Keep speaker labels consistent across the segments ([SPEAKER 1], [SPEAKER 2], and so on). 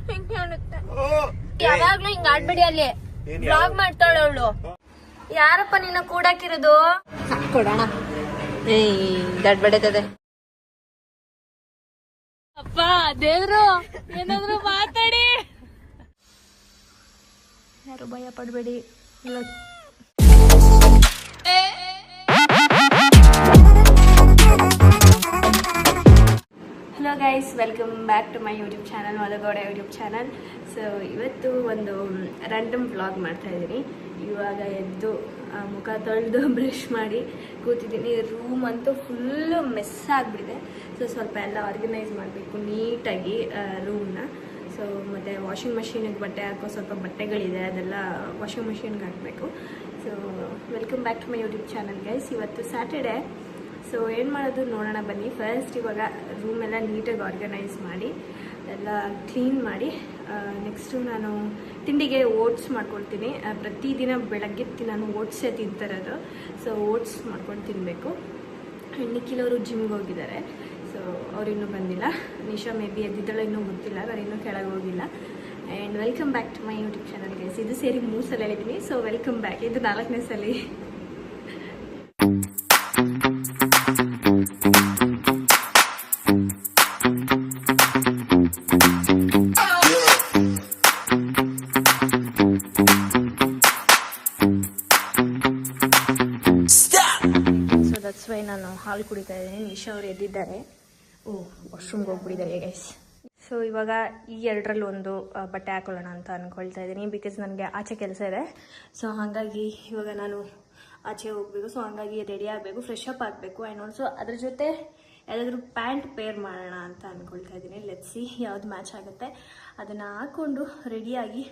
[SPEAKER 1] ಹೆಂಗ್ ಕಾಣುತ್ತೆ ಯಾವಾಗ್ಲೂ ಹಿಂಗ್ ಆಡ್ಬೇಡಿ ಅಲ್ಲಿ ಬ್ಲಾಗ್ ಮಾಡ್ತಾಳೆ ಅವಳು. ಯಾರಪ್ಪ ನಿನ್ನ ಕೂಡಾಕಿರೋದು? ಕೊಡೋಣ ದಡ್ ಬಡತದೆ. ಅಪ್ಪ ದೇವ್ರು ಏನಾದ್ರು ಮಾತಾಡಿ. ಯಾರು ಭಯ ಪಡ್ಬೇಡಿ. Hello guys, welcome back to my YouTube channel, Madagowda YouTube channel. So ಇವತ್ತು ಒಂದು ರ್ಯಾಂಡಮ್ ವ್ಲಾಗ್ ಮಾಡ್ತಾಯಿದ್ದೀನಿ. ಇವಾಗ ಎದ್ದು ಮುಖ ತೊಳೆದು ಬ್ರಷ್ ಮಾಡಿ ಕೂತಿದ್ದೀನಿ. ರೂಮ್ ಅಂತೂ ಫುಲ್ಲು ಮೆಸ್ ಆಗಿಬಿಟ್ಟಿದೆ. ಸೊ ಸ್ವಲ್ಪ ಎಲ್ಲ ಆರ್ಗನೈಸ್ ಮಾಡಬೇಕು ನೀಟಾಗಿ ರೂಮ್ನ. ಸೊ ಮತ್ತು ವಾಷಿಂಗ್ ಮಷೀನಿಗೆ ಬಟ್ಟೆ ಹಾಕೋ ಸ್ವಲ್ಪ ಬಟ್ಟೆಗಳಿದೆ, ಅದೆಲ್ಲ ವಾಷಿಂಗ್ ಮಷೀನ್ಗೆ ಹಾಕಬೇಕು. So welcome back to my YouTube channel guys. ಇವತ್ತು ಸ್ಯಾಟರ್ಡೇ. ಸೊ ಏನು ಮಾಡೋದು ನೋಡೋಣ ಬನ್ನಿ. ಫಸ್ಟ್ ಇವಾಗ ರೂಮೆಲ್ಲ ನೀಟಾಗಿ ಆರ್ಗನೈಸ್ ಮಾಡಿ ಎಲ್ಲ ಕ್ಲೀನ್ ಮಾಡಿ ನೆಕ್ಸ್ಟು ನಾನು ತಿಂಡಿಗೆ ಓಟ್ಸ್ ಮಾಡ್ಕೊಳ್ತೀನಿ. ಪ್ರತಿದಿನ ಬೆಳಗ್ಗೆ ನಾನು ಓಟ್ಸೇ ತಿಂತಿರೋದು. ಸೊ ಓಟ್ಸ್ ಮಾಡ್ಕೊಂಡು ತಿನ್ನಬೇಕು. ನಿಖಿಲವರು ಜಿಮ್ಗೆ ಹೋಗಿದ್ದಾರೆ. ಸೊ ಅವರಿನ್ನೂ ಬಂದಿಲ್ಲ. ನಿಶಾ ಮೇ ಬಿ ಎದ್ದಿದ್ದಳು, ಇನ್ನೂ ಗೊತ್ತಿಲ್ಲ, ನಾನು ಇನ್ನೂ ಕೆಳಗೆ ಹೋಗಿಲ್ಲ. And welcome back to my YouTube channel guys. ಇದು ಸೇರಿ 3 ಸಲ ಹೇಳಿದ್ದೀನಿ. So welcome back. ಇದು 4ನೇ ಸಲ. ನಾನು ಹಾಲು ಕುಡಿತಾ ಇದ್ದೀನಿ. ನಿಶಾ ಅವರು ಎದ್ದಿದ್ದಾರೆ. ವಾಶ್ರೂಮ್ಗೆ ಹೋಗ್ಬಿಟ್ಟಿದ್ದಾರೆ ಗೈಸ್. ಸೊ ಇವಾಗ ಈ 2ರಲ್ಲಿ ಒಂದು ಬಟ್ಟೆ ಹಾಕೊಳ್ಳೋಣ ಅಂತ ಅಂದ್ಕೊಳ್ತಾ ಇದ್ದೀನಿ. ಬಿಕಾಸ್ ನನಗೆ ಆಚೆ ಕೆಲಸ ಇದೆ. ಸೊ ಹಾಗಾಗಿ ಇವಾಗ ನಾನು ಆಚೆ ಹೋಗಬೇಕು. ಸೊ ಹಾಗಾಗಿ ರೆಡಿ ಆಗಬೇಕು, ಫ್ರೆಶ್ ಅಪ್ ಆಗಬೇಕು. ಆ್ಯಂಡ್ ಆಲ್ಸೋ ಅದ್ರ ಜೊತೆ ಯಾವುದಾದ್ರೂ ಪ್ಯಾಂಟ್ ಪೇರ್ ಮಾಡೋಣ ಅಂತ ಅಂದ್ಕೊಳ್ತಾ ಇದ್ದೀನಿ. ಲೆಟ್ಸಿ ಯಾವ್ದು ಮ್ಯಾಚ್ ಆಗುತ್ತೆ ಅದನ್ನು ಹಾಕ್ಕೊಂಡು ರೆಡಿಯಾಗಿ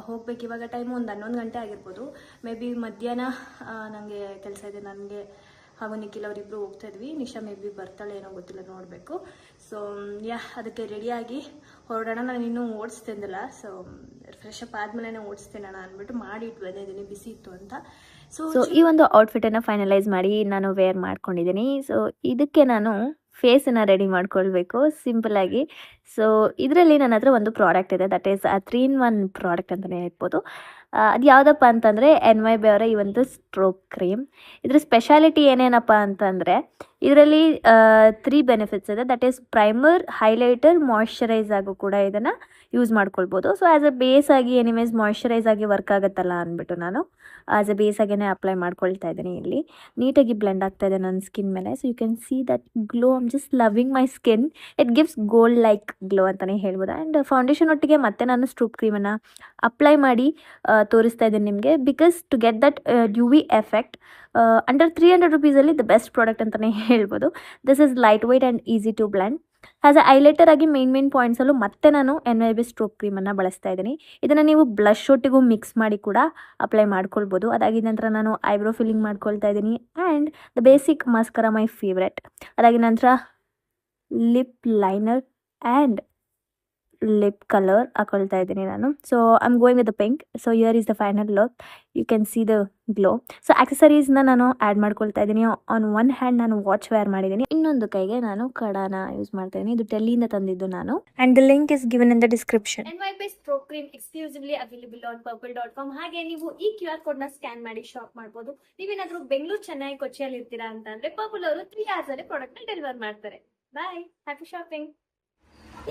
[SPEAKER 1] ಹೋಗ್ಬೇಕು. ಇವಾಗ ಟೈಮು ಒಂದು 11 ಗಂಟೆ ಆಗಿರ್ಬೋದು. ಮೇ ಬಿ ಮಧ್ಯಾಹ್ನ ನನಗೆ ಕೆಲಸ ಇದೆ. ನನಗೆ ಹಾಗೂ ನಿಖಿಲ್ ಅವರಿಬ್ಬರು ಹೋಗ್ತಾ ಇದ್ವಿ. ನಿಶಾ ಮೇ ಬಿ ಬರ್ತಾಳೆ ಏನೋ ಗೊತ್ತಿಲ್ಲ, ನೋಡಬೇಕು. ಸೊ ಅದಕ್ಕೆ ರೆಡಿಯಾಗಿ ಹೊರಡೋಣ. ನಾನು ಇನ್ನೂ ಓಡಿಸ್ತಿದ್ದಿಲ್ಲ. ಸೊ ಫ್ರೆಶ್ ಅಪ್ ಆದಮೇಲೆ ಓಡಿಸ್ತೇನಣ ಅಂದ್ಬಿಟ್ಟು ಮಾಡಿ ಇಟ್ಟು ಬಂದಿದ್ದೀನಿ, ಬಿಸಿ ಇತ್ತು ಅಂತ. ಸೊ ಈ ಒಂದು ಔಟ್ಫಿಟನ್ನು ಫೈನಲೈಸ್ ಮಾಡಿ ನಾನು ವೇರ್ ಮಾಡ್ಕೊಂಡಿದ್ದೀನಿ. ಸೊ ಇದಕ್ಕೆ ನಾನು ಫೇಸನ್ನು ರೆಡಿ ಮಾಡ್ಕೊಳ್ಬೇಕು ಸಿಂಪಲ್ಲಾಗಿ. ಸೊ ಇದರಲ್ಲಿ ನನ್ನ ಹತ್ರ ಒಂದು ಪ್ರಾಡಕ್ಟ್ ಇದೆ, ದಟ್ ಈಸ್ 3-in-1 ಪ್ರಾಡಕ್ಟ್ ಅಂತಲೇ ಹೇಳ್ಬೋದು. ಅದು ಯಾವುದಪ್ಪ ಅಂತಂದರೆ NYB ಅವರ ಈ ಒಂದು ಸ್ಟ್ರೋಕ್ ಕ್ರೀಮ್. ಇದ್ರ ಸ್ಪೆಷಾಲಿಟಿ ಏನೇನಪ್ಪ ಅಂತಂದರೆ ಇದರಲ್ಲಿ 3 ಬೆನಿಫಿಟ್ಸ್ ಇದೆ. That is primer, highlighter, moisturise ಆಗು ಕೂಡ ಇದನ್ನು ಯೂಸ್ ಮಾಡ್ಕೊಳ್ಬೋದು. ಸೊ ಆ್ಯಸ್ ಎ ಬೇಸ್ ಆಗಿ ಎನಿವೇಸ್ ಮಾಯ್ಶ್ಚರೈಸ್ ಆಗಿ ವರ್ಕ್ ಆಗುತ್ತಲ್ಲ ಅಂದ್ಬಿಟ್ಟು ನಾನು ಆ್ಯಸ್ ಎ ಬೇಸ್ ಆಗಿನೇ ಅಪ್ಲೈ ಮಾಡ್ಕೊಳ್ತಾ ಇದ್ದೀನಿ. ಇಲ್ಲಿ ನೀಟಾಗಿ ಬ್ಲೆಂಡ್ ಆಗ್ತಾ ಇದೆ ನನ್ನ ಸ್ಕಿನ್ ಮೇಲೆ. So you can see that glow. I'm just loving my skin. It gives gold like glow ಅಂತಲೇ ಹೇಳ್ಬೋದು. ಆ್ಯಂಡ್ ಫೌಂಡೇಶನ್ ಒಟ್ಟಿಗೆ ಮತ್ತೆ ನಾನು ಸ್ಟ್ರೋಕ್ ಕ್ರೀಮನ್ನು ಅಪ್ಲೈ ಮಾಡಿ ತೋರಿಸ್ತಾ ಇದ್ದೀನಿ ನಿಮಗೆ. Because to get that UV effect under 300 ರೂಪೀಸಲ್ಲಿ ದ ಬೆಸ್ಟ್ ಪ್ರಾಡಕ್ಟ್ ಅಂತಲೇ ಹೇಳ್ಬೋದು. This is light weight and easy to blend. As a highlighter ಆಗಿ ಮೇನ್ ಪಾಯಿಂಟ್ಸಲ್ಲೂ ಮತ್ತೆ ನಾನು NYB ಸ್ಟ್ರೋಕ್ ಕ್ರೀಮನ್ನು ಬಳಸ್ತಾ ಇದ್ದೀನಿ. ಇದನ್ನು ನೀವು ಬ್ಲಷ್ ಒಟ್ಟಿಗೂ ಮಿಕ್ಸ್ ಮಾಡಿ ಕೂಡ ಅಪ್ಲೈ ಮಾಡ್ಕೊಳ್ಬೋದು. ಅದಾಗಿದ ನಂತರ ನಾನು ಐಬ್ರೋ ಫಿಲ್ಲಿಂಗ್ ಮಾಡ್ಕೊಳ್ತಾ ಇದ್ದೀನಿ. And the basic mascara my favourite. ಅದಾಗಿದ ನಂತರ lip liner and lip colour ಹಾಕೊಳ್ತಾ ಇದ್ದೀನಿ ನಾನು. So I am going with the pink. So here is the final look. You can see the glow. So ಆಕ್ಸೆಸರೀಸ್ನ ನಾನು add ಮಾಡ್ಕೊಳ್ತಾ ಇದ್ದೀನಿ. On one hand ನಾನು ವಾಚ್ ವೇರ್ ಮಾಡಿದ್ದೀನಿ, ಇನ್ನೊಂದು ಕೈಗೆ ನಾನು ಕಡಾನ ಯೂಸ್ ಮಾಡ್ತಾ ಇದ್ದೀನಿ. ಇದು ಡೆಲ್ಲಿಯಿಂದ ತಂದಿದ್ದು ನಾನು. And the link is given in the description. NYB stroke cream exclusively available on purple.com. ಹಾಗೆ ನೀವು ಈ QR ಕೋಡ್ನ ಸ್ಕ್ಯಾನ್ ಮಾಡಿ ಶಾಪ್ ಮಾಡ್ಬೋದು. ನೀವೇನಾದ್ರೂ ಬೆಂಗಳೂರು, ಚೆನ್ನೈ, ಕೊಚ್ಚಿಯಲ್ಲಿ ಇರ್ತೀರಾ ಅಂತಂದ್ರೆ ಪರ್ಪಲ್ ಅವರು 3 hours ಅಲ್ಲಿ ಪ್ರಾಡಕ್ಟ್ನ ಡೆಲಿವರ್ ಮಾಡ್ತಾರೆ. ಬಾಯ್, ಹ್ಯಾಪಿ ಶಾಪಿಂಗ್.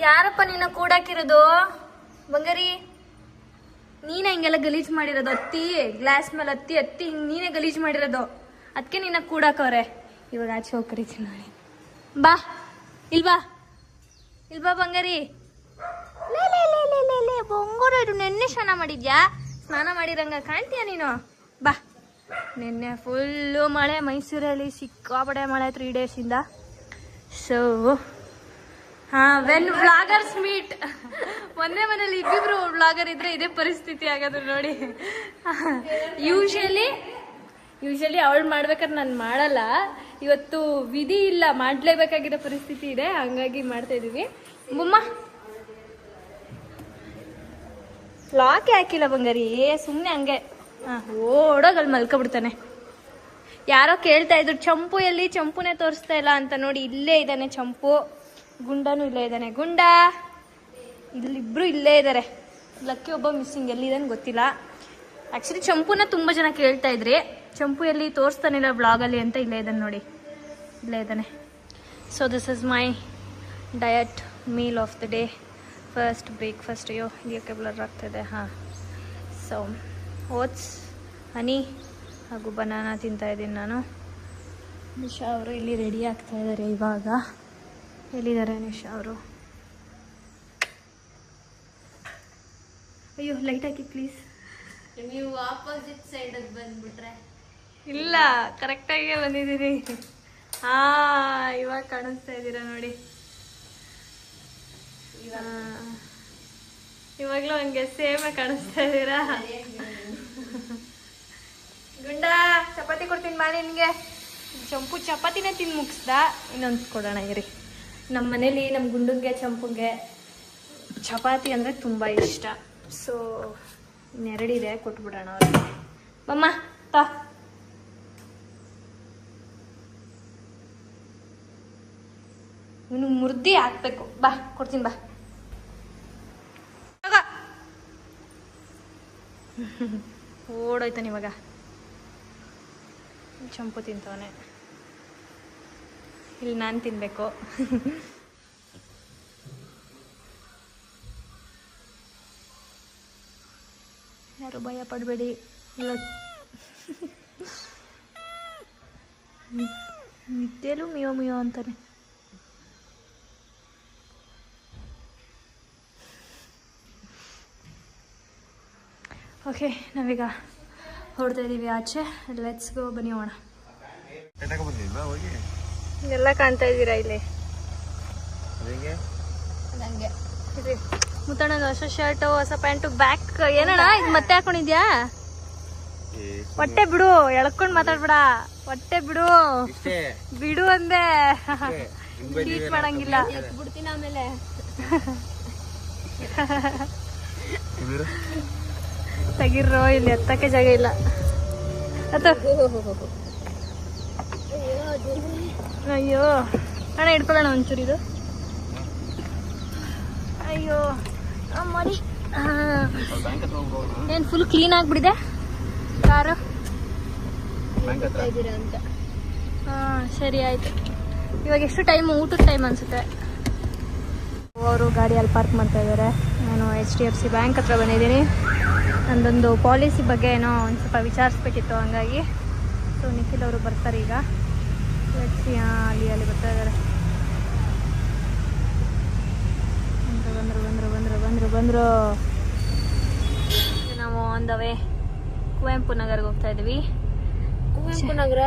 [SPEAKER 1] ಯಾರಪ್ಪ ನಿನ್ನ ಕೂಡಾಕಿರೋದು? ಬಂಗಾರಿ, ನೀನೇ ಹಿಂಗೆಲ್ಲ ಗಲೀಜ್ ಮಾಡಿರೋದು. ಹತ್ತಿ ಗ್ಲಾಸ್ ಮೇಲೆ ಹತ್ತಿ ಹಿಂಗೆ ನೀನೇ ಗಲೀಜ್ ಮಾಡಿರೋದು. ಅದಕ್ಕೆ ನಿನ್ನ ಕೂಡಾಕವ್ರೆ. ಇವಾಗ ಆಚೆ ಹೋಗಿ ಕರಿತೀನಿ ನೋಡಿ. ಬಾ ಇಲ್ಬಾ ಬಂಗಾರಿ. ಲೇ ಬಂಗಾರ, ಇದು ನೆನ್ನೆ ಸ್ನಾನ ಮಾಡಿದ್ಯಾ? ಸ್ನಾನ ಮಾಡಿರಂಗ ಕಾಣ್ತೀಯ ನೀನು. ಬಾ. ನಿನ್ನೆ ಫುಲ್ಲು ಮಳೆ ಮೈಸೂರಲ್ಲಿ, ಸಿಕ್ಕಾಪಡೆ ಮಳೆ 3 ಡೇಸಿಂದ. So when vloggers meet. ಒಂದೇ ಮನೇಲಿ ಇಬ್ಬಿಬ್ರು ವ್ಲಾಗರ್ ಇದ್ರೆ ಇದೇ ಪರಿಸ್ಥಿತಿ ಆಗೋದು ನೋಡಿ. ಯೂಶಲಿ ಅವಳು ಮಾಡ್ಬೇಕಾದ್ರೆ ನಾನು ಮಾಡಲ್ಲ. ಇವತ್ತು ವಿಧಿ ಇಲ್ಲ, ಮಾಡಲೇಬೇಕಾಗಿರೋ ಪರಿಸ್ಥಿತಿ ಇದೆ, ಹಂಗಾಗಿ ಮಾಡ್ತಾ ಇದೀವಿ. ಬೊಮ್ಮ ಲಾಕೆ ಹಾಕಿಲ್ಲ ಬಂಗಾರಿ, ಸುಮ್ಮನೆ ಹಂಗೆ ಓಡೋಗಲ್ಲಿ ಮಲ್ಕೊಬಿಡ್ತಾನೆ. ಯಾರೋ ಕೇಳ್ತಾ ಇದ್ರು ಚಂಪು ಎಲ್ಲಿ, ಚಂಪುನೇ ತೋರಿಸ್ತಾ ಇಲ್ಲ ಅಂತ. ನೋಡಿ ಇಲ್ಲೇ ಇದ್ದಾನೆ ಚಂಪು. ಗುಂಡನೂ ಇಲ್ಲೇ ಇದ್ದಾನೆ. ಗುಂಡ ಇಲ್ಲಿಬ್ರು ಇಲ್ಲೇ ಇದ್ದಾರೆ. ಲಕ್ಕಿ ಒಬ್ಬ ಮಿಸ್ಸಿಂಗ್, ಎಲ್ಲಿದ್ದಾನೆ ಗೊತ್ತಿಲ್ಲ. ಆ್ಯಕ್ಚುಲಿ ಚಂಪುನ ತುಂಬ ಜನ ಕೇಳ್ತಾ ಇದ್ರಿ, ಚಂಪು ಎಲ್ಲಿ ತೋರಿಸ್ತಾನಿಲ್ಲ ಬ್ಲಾಗಲ್ಲಿ ಅಂತ. ಇಲ್ಲೇ ಇದ್ದಾನೆ ನೋಡಿ, ಇಲ್ಲೇ ಇದ್ದಾನೆ. So this is my diet meal of the day. First breakfast. ಅಯ್ಯೋ ಇದಕ್ಕೆ ಬ್ಲರ್ ಆಗ್ತಾಯಿದೆ. ಹಾಂ, ಸೊ ಓಟ್ಸ್, ಹನಿ ಹಾಗೂ ಬನಾನಾ ತಿಂತಾಯಿದ್ದೀನಿ ನಾನು. ನಿಶಾ ಅವರು ಇಲ್ಲಿ ರೆಡಿ ಆಗ್ತಾ ಇದ್ದಾರೆ ಇವಾಗ. ಎಲ್ಲಿದ್ದಾರೆ ನಿಶಾ ಅವರು? ಅಯ್ಯೋ ಲೈಟ್ ಹಾಕಿ ಪ್ಲೀಸ್.
[SPEAKER 2] ನೀವು ಆಪೋಸಿಟ್ ಸೈಡಿಗೆ ಬಂದ್ಬಿಟ್ರೆ.
[SPEAKER 1] ಇಲ್ಲ, ಕರೆಕ್ಟಾಗೇ ಬಂದಿದ್ದೀರಿ. ಇವಾಗ ಕಾಣಿಸ್ತಾ ಇದ್ದೀರಾ ನೋಡಿ. ಇವಾಗಲೂ ಹಂಗೆ ಸೇಮ್ ಕಾಣಿಸ್ತಾ ಇದ್ದೀರಾ. ಗುಂಡ ಚಪಾತಿ ಕೊಡ್ತೀನಿ ಮಾಡಿ ನಿನಗೆ. ಚಂಪು ಚಪಾತಿನೇ ತಿಂದು ಮುಗಿಸ್ದ. ಇನ್ನೊಂದು ಕೊಡೋಣ ಇರಿ. ನಮ್ಮ ಮನೇಲಿ ನಮ್ಮ ಗುಂಡಂಗೆ ಚಂಪುಗೆ ಚಪಾತಿ ಅಂದರೆ ತುಂಬ ಇಷ್ಟ. ಸೊ ಇನ್ನೆರಡಿದೆ, ಕೊಟ್ಬಿಡೋಣ ಅವ್ರಿಗೆ. ಮಮ್ಮ ತಾ. ಇವನು ಮುರ್ದಿ ಹಾಕ್ಬೇಕು. ಬಾ ಕೊಡ್ತೀನಿ ಬಾ. ಓಡೋಯ್ತಾನೆ ಇವಾಗ. ಚಂಪು ತಿಂತವನೆ. ಇಲ್ಲಿ ನಾನು ತಿನ್ಬೇಕು. ಯಾರು ಭಯ ಪಡಬೇಡಿ. ನಿದ್ದೆಲೂ ಮಿಯೋ ಮಿಯೋ ಅಂತಾನೆ. ಓಕೆ, ನಾವೀಗ ಹೊರಡ್ತಾ ಇದ್ದೀವಿ ಆಚೆ. ಲೆಟ್ಸ್ ಗೋ, ಬನ್ನಿ ಹೋಣ. ಎಲ್ಲ ಕಾಣ್ತಾ ಇದ್ದೀರಾ ಇಲ್ಲಿ?
[SPEAKER 2] ನಂಗೆ
[SPEAKER 1] ಮುತ್ತಣ್ಣನ ಹೊಸ ಶರ್ಟು, ಹೊಸ ಪ್ಯಾಂಟು, ಬ್ಯಾಕ್. ಏನಣ್ಣ ಇದು ಮತ್ತೆ ಹಾಕೊಂಡಿದ್ಯಾ? ಹೊಟ್ಟೆ ಬಿಡು, ಎಳ್ಕೊಂಡ್ ಮಾತಾಡ್ಬೇಡ. ಹೊಟ್ಟೆ ಬಿಡು, ಬಿಡು ಅಂದೆ. ಟೀಚ್ ಮಾಡಂಗಿಲ್ಲ.
[SPEAKER 2] ಬಿಡ್ತೀನಿ ಆಮೇಲೆ.
[SPEAKER 1] ತೆಗಿರೋ, ಇಲ್ಲಿ ಎತ್ತಕ್ಕೆ ಜಾಗ ಇಲ್ಲ. ಅಯ್ಯೋ ಅಣ್ಣ, ಇಟ್ಕೊಳ್ಳೋಣ ಒಂಚೂರು ಇದು. ಅಯ್ಯೋ ಮಾಡಿ. ಏನು ಫುಲ್ ಕ್ಲೀನ್ ಆಗಿಬಿಡಿದೆ ಕಾರು.
[SPEAKER 2] ಅಂತ.
[SPEAKER 1] ಹಾಂ ಸರಿ ಆಯಿತು. ಇವಾಗ ಎಷ್ಟು ಟೈಮು? ಊಟದ ಟೈಮ್ ಅನಿಸುತ್ತೆ. ಅವರು ಗಾಡಿ ಅಲ್ಲಿ ಪಾರ್ಕ್ ಮಾಡ್ತಾ ಇದ್ದಾರೆ. ನಾನು HDFC ಬ್ಯಾಂಕ್ ಹತ್ರ ಬಂದಿದ್ದೀನಿ. ನಂದೊಂದು ಪಾಲಿಸಿ ಬಗ್ಗೆ ಏನೋ ಒಂದು ಸ್ವಲ್ಪ ವಿಚಾರಿಸ್ಬೇಕಿತ್ತು, ಹಂಗಾಗಿ. ಸೊ ನಿಖಿಲ್ ಅವರು ಬರ್ತಾರೆ ಈಗ. ಅಲ್ಲಿ ಬರ್ತಾ ಇದ್ದಾರೆ. ಬಂದರು. ನಾವು ಆನ್ ದ ವೇ ಕುವೆಂಪು ನಗರ್ಗೆ ಹೋಗ್ತಾ ಇದ್ವಿ.
[SPEAKER 2] ಕುವೆಂಪು ನಗರ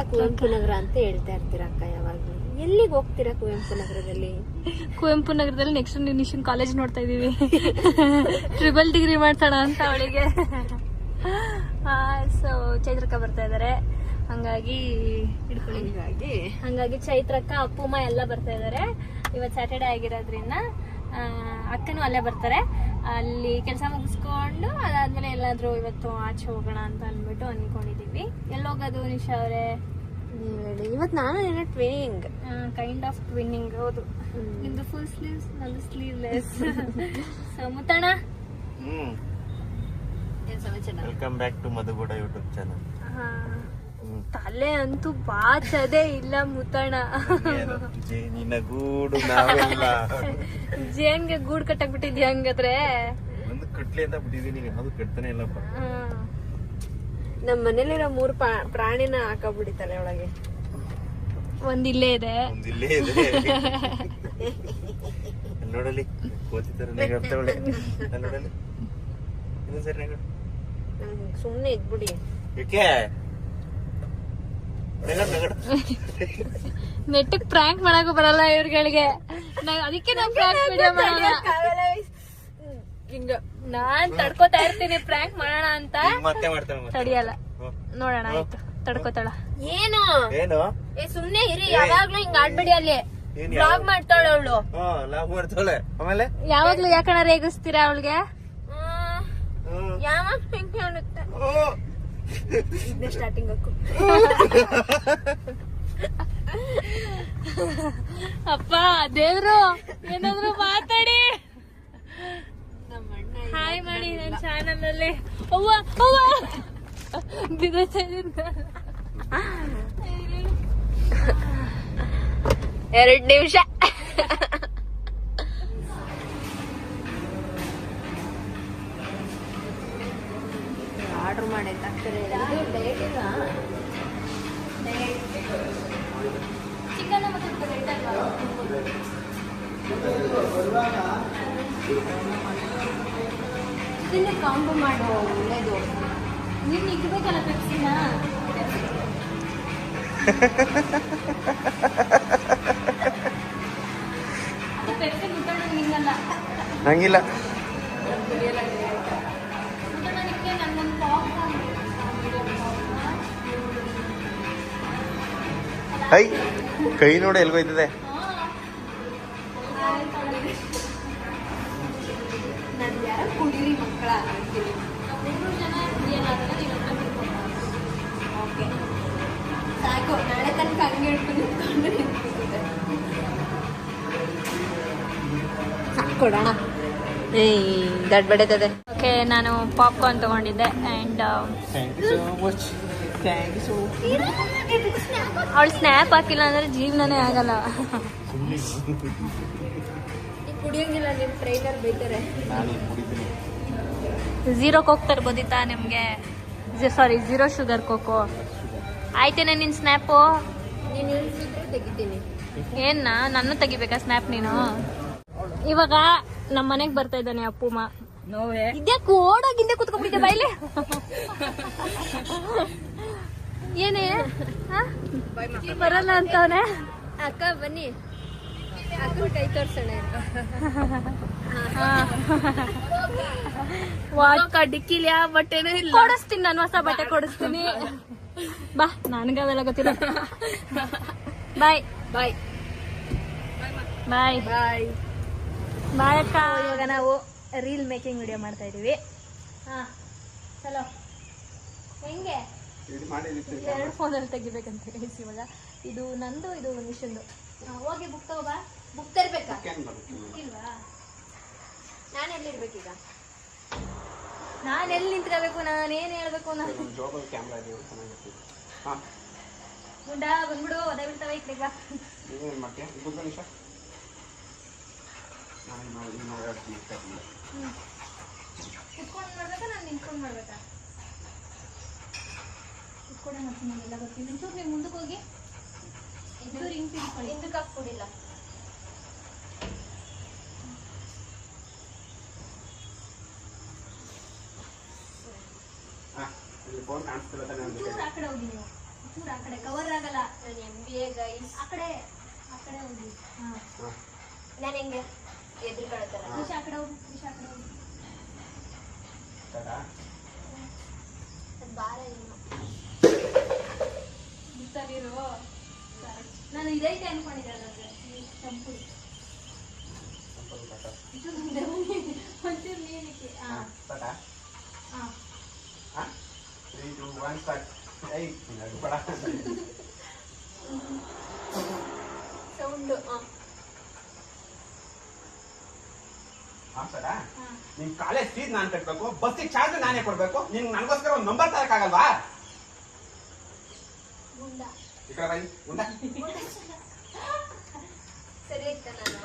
[SPEAKER 2] ಅಂತ ಹೇಳ್ತಾ ಇರ್ತೀರಾ ಅಕ್ಕ ಯಾವಾಗಲೂ? ಎಲ್ಲಿಗೆ ಹೋಗ್ತೀರಾ ಕುವೆಂಪು ನಗರದಲ್ಲಿ?
[SPEAKER 1] ಕುವೆಂಪು ನಗರದಲ್ಲಿ ನೆಕ್ಸ್ಟ್ ನಿಶನ್ ಕಾಲೇಜ್ ನೋಡ್ತಾ ಇದೀವಿ. ಟ್ರಿಬಲ್ ಡಿಗ್ರಿ ಮಾಡ್ತಾಳ ಅಂತ ಅವಳಿಗೆ. ಸೊ ಚೈತ್ರಕ್ಕ ಬರ್ತಾ ಇದಾರೆ, ಹಂಗಾಗಿ ಚೈತ್ರಕ್ಕ, ಅಪ್ಪುಮ್ಮ ಎಲ್ಲ ಬರ್ತಾ ಇದಾರೆ. ಇವತ್ತು ಸ್ಯಾಟರ್ಡೆ ಆಗಿರೋದ್ರಿಂದ ಅಕ್ಕನೂ ಅಲ್ಲೇ ಬರ್ತಾರೆ. ಅಲ್ಲಿ ಕೆಲಸ ಮುಗಿಸ್ಕೊಂಡು ಅದಾದ್ಮೇಲೆ ಎಲ್ಲಾದ್ರೂ ಇವತ್ತು ಆಚೆ ಹೋಗೋಣ ಅಂತ ಅಂದ್ಬಿಟ್ಟು ಅನ್ಕೊಂಡಿದೀವಿ. ಎಲ್ಲೋಗೋದು ನಿಶಾ ಅವರೇ?
[SPEAKER 2] ಇವತ್ತು ನಾನು ಏನೋ ಟ್ವಿನ್ನಿಂಗ್,
[SPEAKER 1] ಕೈಂಡ್ ಆಫ್ ಟ್ವಿನ್ನಿಂಗ್. ಹೌದು, ನಿಮ್ದು ಫುಲ್ ಸ್ಲೀವ್ಸ್, ನಂದು sleeveless. So Muthanna,
[SPEAKER 3] welcome back to Madhugowda YouTube channel.
[SPEAKER 1] ತಲೆ ಅಂತೂ ಬಾಚದೇ ಇಲ್ಲ ಮುತ್ತಣ್ಣ.
[SPEAKER 3] ಜೇನಿನ ಗೂಡು ನಾವೆಲ್ಲ.
[SPEAKER 1] ಜೇನ್ಗೆ ಗೂಡು ಕಟ್ಟಕ್ ಬಿಟ್ಟಿದ್ಯಾ ಹಂಗಾದ್ರೆ?
[SPEAKER 3] ಒಂದು ಕಟ್ಲಿ ಅಂತ ಬಿಟ್ಟಿದೀನಿ, ಅದು ಕಟ್ತಾನೆ ಇಲ್ಲಪ್ಪ.
[SPEAKER 2] ನಮ್ಮ ಮನೇಲಿರೋ 3 ಪ್ರಾಣಿನ ಹಾಕಬಿಡಿತಲೆ ಒಳಗೆ.
[SPEAKER 1] ಒಂದಿಲ್ಲೇ ಇದೆ.
[SPEAKER 3] ನೋಡಲಿ ಕೋತಿತರ ನೆಗಡ್ತಾವಳೆ. ನೋಡಲಿ ಇನ್ನೊಂದ್ ಸರಿ ನೆಗಡು.
[SPEAKER 2] ಸುಮ್ನೆ ಇದ್ಬಿಡಿ.
[SPEAKER 3] ಏಕೆ
[SPEAKER 1] ನೆಟ್ಟಿಗೆ ಪ್ರಾಂಕ್ ಮಾಡಕ್ಕೂ ಬರಲ್ಲ ಇವ್ರುಗಳಿಗೆ. ಅದಕ್ಕೆ ನಾವು ಪ್ರಾಂಕ್ ವಿಡಿಯೋ ಮಾಡೋಣ. ನಾನ್ ತಡ್ಕೋತಾ ಇರ್ತೀನಿ ಪ್ರಾಂಕ್ ಮಾಡೋಣ ಅಂತ. ತಡಿಯಲ್ಲ, ನೋಡೋಣ. ಆಯ್ತು, ತಡ್ಕೋತಾಳ. ಏನು ಸುಮ್ನೆ ಇರಿ, ಯಾವಾಗ್ಲೂ ಹಿಂಗ ಆಡ್ಬೇಡಿ. ಅಲ್ಲಿ ಬ್ಲಾಗ್ ಮಾಡ್ತಾಳೆ ಅವಳು.
[SPEAKER 3] ಆಮೇಲೆ
[SPEAKER 1] ಯಾವಾಗ್ಲೂ ಯಾಕಣ ರೇಗಿಸ್ತೀರಾ ಅವಳಿಗೆ?
[SPEAKER 2] ಯಾವಾಗ ಹೆಂಗೆ ಅನ್ನುತ್ತೆ. ಸ್ಟಾರ್ಟಿಂಗ್
[SPEAKER 1] ಅಪ್ಪ ದೇವ್ರು ಏನಾದ್ರು ಮಾತಾಡಿ. ಚಾನಲಲ್ಲಿ ಅವ್ವ ಅವ್ವ ಬಿದ್ದೋಯ್ತಾ ಇದೀನಿ.
[SPEAKER 2] 2 ನಿಮಿಷ. ಆರ್ಡರ್ ಮಾಡೈತಾಗ್ತಾರೆ.
[SPEAKER 1] ಚಿಕನ್ ಮತ್ತೆ ರೇಟ್ ಅಲ್ವಾ?
[SPEAKER 2] ಇದನ್ನೇ ಕಾಂಬೋ ಮಾಡೋ ಒಳ್ಳೇದು.
[SPEAKER 1] ನೀನು ಇಕ್ಬೇಕಲ್ಲ ಪೆಪ್ಸಿನ. ಅದು ಪೆಪ್ಸಿ ಮುಟ್ಟೋಣ ನಿಂಗಲ್ಲ.
[SPEAKER 3] ನಂಗಿಲ್ಲ.
[SPEAKER 1] ಮುಟ್ಟೋಣಕ್ಕೆ ನನ್ನೊಂದು ಪಾಪ್ಕಾರ್ನ್
[SPEAKER 3] ಐ ಕೈ ನೋಡಿ ಎಲ್ಗೋಯ್ತದೆ.
[SPEAKER 2] ನಾನು ಯಾರು ಕುಡೀರಿ ಮಕ್ಕಳ ಅಂತೀನಿ.
[SPEAKER 1] 3 ಜನ ಕುಡಿಯಲ್ಲ ಅದನ್ನ ನೀವು
[SPEAKER 2] ಓಕೆ ಸಾಕು. ನಾಳೆ ತನಕ ಹಂಗೆ ಹಿಡ್ಕೊಂಡು ಸಾಕು ಕೊಡೋಣ. ದಡ್ ಬಡತದೆ.
[SPEAKER 1] ಓಕೆ, ನಾನು ಪಾಪ್ಕಾರ್ನ್ ತಗೊಂಡಿದ್ದೆ ಆ್ಯಂಡ್ ಅವಳು ಸ್ನ್ಯಾಪ್ ಹಾಕಿಲ್ಲ ಅಂದ್ರೆ ಜೀವನನೇ ಆಗಲ್ಲ.
[SPEAKER 2] ಕುಡಿಯಂಗಿಲ್ಲ, ನಿಮ್ಮ ಟ್ರೈನರ್ ಬೈತಾರೆ.
[SPEAKER 1] ಝೀರೋ ಕೋಕ್ ತರ್ಬೋದಿತ್ತಾ ನಿಮಗೆ? ಸಾರಿ, 0 ಶುಗರ್ ಕೋಕೋ. ಆಯ್ತೇನೆ ನಿನ್ನ ಸ್ನ್ಯಾಪು?
[SPEAKER 2] ನೀನು ಇಳಿಸಿದ್ರೆ ತೆಗಿತೀನಿ.
[SPEAKER 1] ಏನ್ನ ನನ್ನ ತೆಗಿಬೇಕಾ ಸ್ನ್ಯಾಪ್ ನೀನು? ಇವಾಗ ನಮ್ಮ ಮನೆಗೆ ಬರ್ತಾ ಇದ್ದಾನೆ ಅಪ್ಪುಮ್ಮ.
[SPEAKER 2] ನೋವೇ
[SPEAKER 1] ಇದ್ಯಾಕೆ ಓಡೋಗಿಂದೆ ಕೂತ್ಕೊಂಡ್ಬಿಟ್ಟಿದ್ದೆ ಬಾಯ್ಲಿ? ಏನೇ ಬರಲ್ಲ ಅಂತವನೆ.
[SPEAKER 2] ಅಕ್ಕ ಬನ್ನಿ, ಅಕ್ಕನ ಕೈ ತೋರ್ಸೋಣ. ಡಿಕ್ಕಿಲಿ ಯಾವ ಬಟ್ಟೆನೂ ಇಲ್ಲ.
[SPEAKER 1] ಕೊಡಿಸ್ತೀನಿ, ನಾನು ಹೊಸ ಬಟ್ಟೆ ಕೊಡಿಸ್ತೀನಿ. ಬಾ, ನನಗೆ ಅವೆಲ್ಲ ಗೊತ್ತಿಲ್ಲ. ಬಾಯ್
[SPEAKER 2] ಬಾಯ್
[SPEAKER 1] ಬಾಯ್
[SPEAKER 2] ಬಾಯ್
[SPEAKER 1] ಬಾಯ್ ಅಕ್ಕ. ಇವಾಗ ನಾವು ರೀಲ್ ಮೇಕಿಂಗ್ ವಿಡಿಯೋ ಮಾಡ್ತಾ ಇದೀವಿ. ಹಾ ಚಲೋ. ಹೆಂಗೆ 2 ಫೋನಲ್ಲಿ ತೆಗಿಬೇಕಂತ ಹೇಳಿಸಿ. ಇವಾಗ ಇದು ನಂದು, ಇದು ನಿಶಂದು. ಹೋಗಿ ಬುಕ್ ತಗೋಬಾ.
[SPEAKER 2] ಬುಕ್ ತರ್ಬೇಕಾ?
[SPEAKER 1] ಇಲ್ವಾ?
[SPEAKER 2] ನಾನು ಎಲ್ಲಿರ್ಬೇಕೀಗ?
[SPEAKER 1] ನಾನು ಎಲ್ಲಿ ನಿಂತ್ಕೋಬೇಕು? ನಾನೇನು ಹೇಳ್ಬೇಕು? ಗುಂಡ ಬಂದ್ಬಿಡು, ಅದೇ ಬಿಡ್ತಾವೆ ಈ ಕಡೆಗ. ಕುತ್ಕೊಂಡು ಮಾಡ್ಬೇಕಾ ನಾನು ನಿಂತ್ಕೊಂಡು ಮಾಡ್ಬೇಕಾ? ಕುತ್ಕೊಂಡೆ ಮಾಡ್ತೀನಿ, ನನಗೆಲ್ಲ ಗೊತ್ತಿಲ್ಲ. ಒಂಚೂರು ನೀವು ಮುಂದಕ್ಕೆ ಹೋಗಿ ಇದು ರಿಂಗ್ ತಿಳ್ಕೊಳ್ಳಿ.
[SPEAKER 2] ಹಿಂದಕ್ಕೆ ಹಾಕ್ಕೊಡಿಲ್ಲ.
[SPEAKER 1] ಒಂಚೂರು ಆ ಕಡೆ ಹೋಗಿ ನೀವು. ಒಂಚೂರು ಆ ಕಡೆ ಕವರ್ ಆಗಲ್ಲ.
[SPEAKER 2] ನಾನು MBA ಗೈಸ್.
[SPEAKER 1] ಆ ಕಡೆ ಹೋಗಿ. ಹಾಂ,
[SPEAKER 2] ನಾನು ಹೆಂಗೆ ಎದುರು ಕಳ್ತಾರ?
[SPEAKER 1] ನಿಶಾ ಆ ಕಡೆ ಹೋಗಿ. ನಿಶಾ ಆ ಕಡೆ ಹೋಗಿ.
[SPEAKER 2] ಬಾರ ಏನು
[SPEAKER 1] ಬಿಡ್ತಾವಿರು. ನಾನು ಇದೈತೆ ಅನ್ಕೊಂಡಿದ್ದೆ. ನನಗೆ ಶಂಪು ಒಂಚೂರು ಮುಂದೆ ಬನ್ನಿ. ಒಂಚೂರು ನೀರಿಗೆ. ಹಾಂ ಹಾಂ.
[SPEAKER 2] ಸೌಂಡು.
[SPEAKER 3] ನಿಮ್ ಕಾಲೇಜ್ ಫೀಸ್ ನಾನ್ ಕಟ್ಬೇಕು, ಬಸ್ಸಿಗೆ ಚಾರ್ಜ್ ನಾನೇ ಕೊಡ್ಬೇಕು. ನಿನ್ ನನಗೋಸ್ಕರ ಒಂದು ನಂಬರ್ ತರಕಾಗಲ್ವಾ?
[SPEAKER 2] ಗುಂಡ
[SPEAKER 3] ಈ ಕಡೆ ಬೈ, ಗುಂಡ.
[SPEAKER 2] ಸರಿ ಆಯ್ತಾ? ನಾನು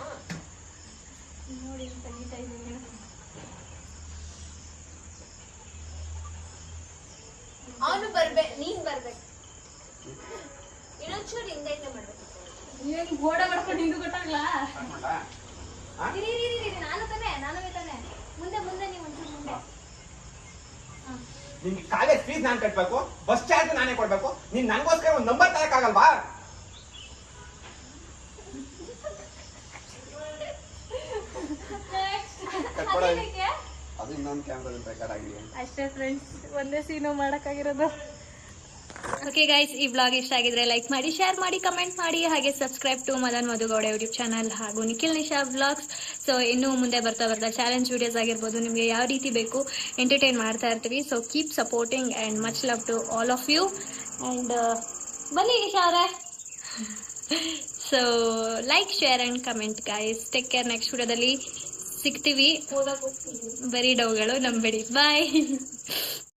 [SPEAKER 1] ನೋಡಿ ತೆಗಿತಾ ಇದ್ದೀನಿ.
[SPEAKER 2] ಅವನು ಬರ್ಬೇಕು, ನೀನ್ ಬರ್ಬೇಕು. ಇನ್ನೊಂಚೂರು ಹಿಂದೆಯಿಂದ ಮಾಡ್ಬೇಕು.
[SPEAKER 1] ಏನು ಗೋಡೆ ಮಾಡ್ಕೊಂಡು ಹಿಂದೂ ಗೊತ್ತಾಗ್ಲಾ?
[SPEAKER 3] ಹಾ?
[SPEAKER 1] ನಾನು ತಾನೆ ಮುಂದೆ ನೀವು ಒಂಚೂರು ಮುಂದೆ.
[SPEAKER 3] ನಿಮ್ಗೆ ಕಾಲೇಜ್ ಫೀಸ್ ನಾನ್ ಕಟ್ಬೇಕು, ಬಸ್ ಚಾರ್ಜ್ ನಾನೇ ಕೊಡ್ಬೇಕು. ನೀನ್ ನನಗೋಸ್ಕರ ಒಂದು ನಂಬರ್ ತರಕಾಗಲ್ವಾ? ಅದು ಇನ್ನೊಂದು ಕ್ಯಾಮ್ರಾದಲ್ಲಿ ರೆಕಾರ್ಡ್ ಆಗಿದೆ
[SPEAKER 1] ಅಷ್ಟೇ ಫ್ರೆಂಡ್ಸ್, ಒಂದೇ ಸೀನು ಮಾಡೋಕ್ಕಾಗಿರೋದು. ಓಕೆ ಗೈಸ್, ಈ ವ್ಲಾಗ್ ಇಷ್ಟ ಆಗಿದ್ರೆ ಲೈಕ್ ಮಾಡಿ, ಶೇರ್ ಮಾಡಿ, ಕಮೆಂಟ್ ಮಾಡಿ, ಹಾಗೆ subscribe to Madan Madhugowda YouTube channel ಹಾಗೂ ನಿಖಿಲ್ ನಿಶಾ ವ್ಲಾಗ್ಸ್. ಸೊ ಇನ್ನೂ ಮುಂದೆ ಬರ್ತಾ ಚಾಲೆಂಜ್ ವಿಡಿಯೋಸ್ ಆಗಿರ್ಬೋದು, ನಿಮಗೆ ಯಾವ ರೀತಿ ಬೇಕು ಎಂಟರ್ಟೈನ್ ಮಾಡ್ತಾ ಇರ್ತೀವಿ. So keep supporting and much love to all of you. And ಬನ್ನಿ ನಿಶಾ ಅವರೇ. So like, share and comment guys. Take care. Next ವಿಡಿಯೋದಲ್ಲಿ ಸಿಗ್ತೀವಿ. ಬರೀ ಡೌಗಳು ನಂಬೇಡಿ. ಬಾಯ್.